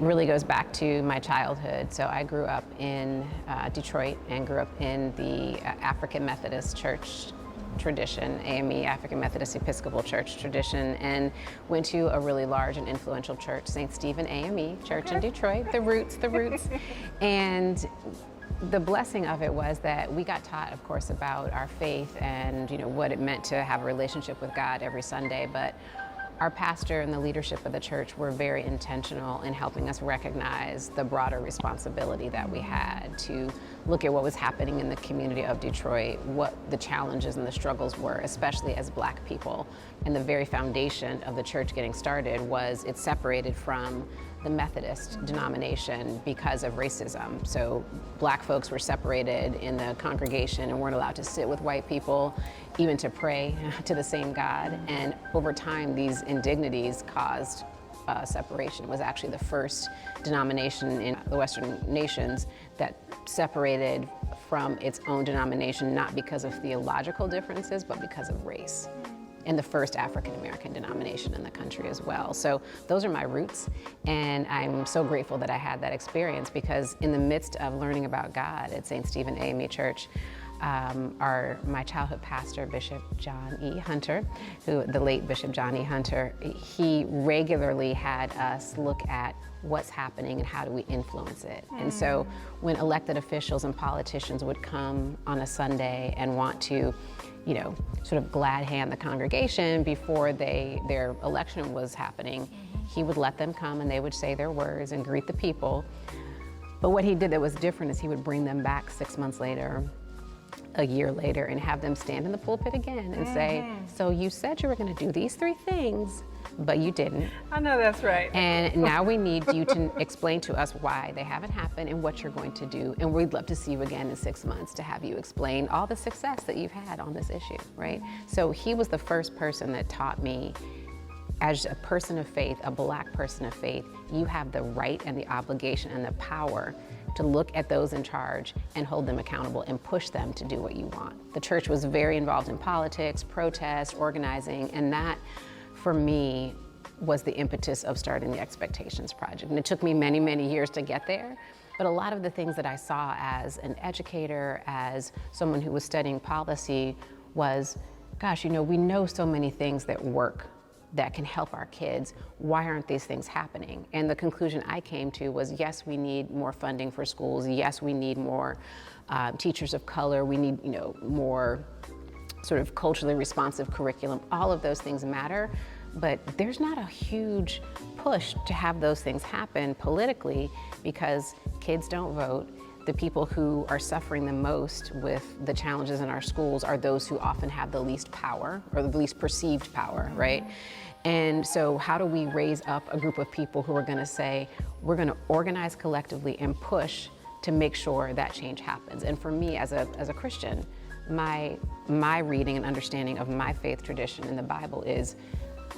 really goes back to my childhood. So I grew up in Detroit and grew up in the African Methodist Church tradition, AME, African Methodist Episcopal Church tradition, and went to a really large and influential church, St. Stephen AME Church in Detroit, the roots. And the blessing of it was that we got taught, of course, about our faith and what it meant to have a relationship with God every Sunday, but our pastor and the leadership of the church were very intentional in helping us recognize the broader responsibility that we had to look at what was happening in the community of Detroit, what the challenges and the struggles were, especially as Black people. And the very foundation of the church getting started was it separated from the Methodist denomination because of racism. So Black folks were separated in the congregation and weren't allowed to sit with white people, even to pray to the same God. And over time, these indignities caused separation. It was actually the first denomination in the Western nations that separated from its own denomination, not because of theological differences, but because of race. And the first African-American denomination in the country as well. So those are my roots, and I'm so grateful that I had that experience, because in the midst of learning about God at St. Stephen AME Church, my childhood pastor, Bishop John E. Hunter, the late Bishop John E. Hunter, he regularly had us look at what's happening and how do we influence it. And so when elected officials and politicians would come on a Sunday and want to sort of glad hand the congregation before their election was happening, he would let them come and they would say their words and greet the people. But what he did that was different is he would bring them back 6 months later, a year later, and have them stand in the pulpit again and say, so you said you were going to do these 3 things, but you didn't. I know that's right. And now we need you to explain to us why they haven't happened and what you're going to do. And we'd love to see you again in 6 months to have you explain all the success that you've had on this issue, right? So he was the first person that taught me, as a person of faith, a Black person of faith, you have the right and the obligation and the power to look at those in charge and hold them accountable and push them to do what you want. The church was very involved in politics, protest, organizing, and that, for me, was the impetus of starting the Expectations Project. And it took me many, many years to get there, but a lot of the things that I saw as an educator, as someone who was studying policy, was, gosh, we know so many things that work, that can help our kids. Why aren't these things happening? And the conclusion I came to was, yes, we need more funding for schools. Yes, we need more teachers of color. We need, more sort of culturally responsive curriculum. All of those things matter, but there's not a huge push to have those things happen politically, because kids don't vote. The people who are suffering the most with the challenges in our schools are those who often have the least power, or the least perceived power, right? And so how do we raise up a group of people who are gonna say, we're gonna organize collectively and push to make sure that change happens? And for me, as a Christian, my reading and understanding of my faith tradition in the Bible is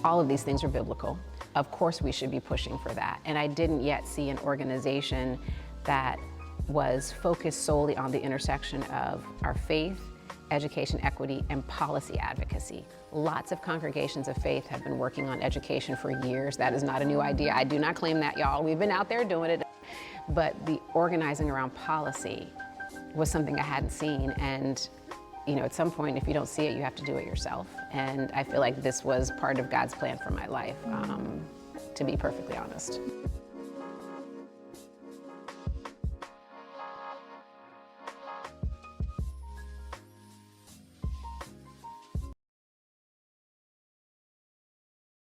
all of these things are biblical. Of course we should be pushing for that. And I didn't yet see an organization that was focused solely on the intersection of our faith, education equity, and policy advocacy. Lots of congregations of faith have been working on education for years. That is not a new idea. I do not claim that, y'all. We've been out there doing it. But the organizing around policy was something I hadn't seen. And at some point, if you don't see it, you have to do it yourself. And I feel like this was part of God's plan for my life, to be perfectly honest.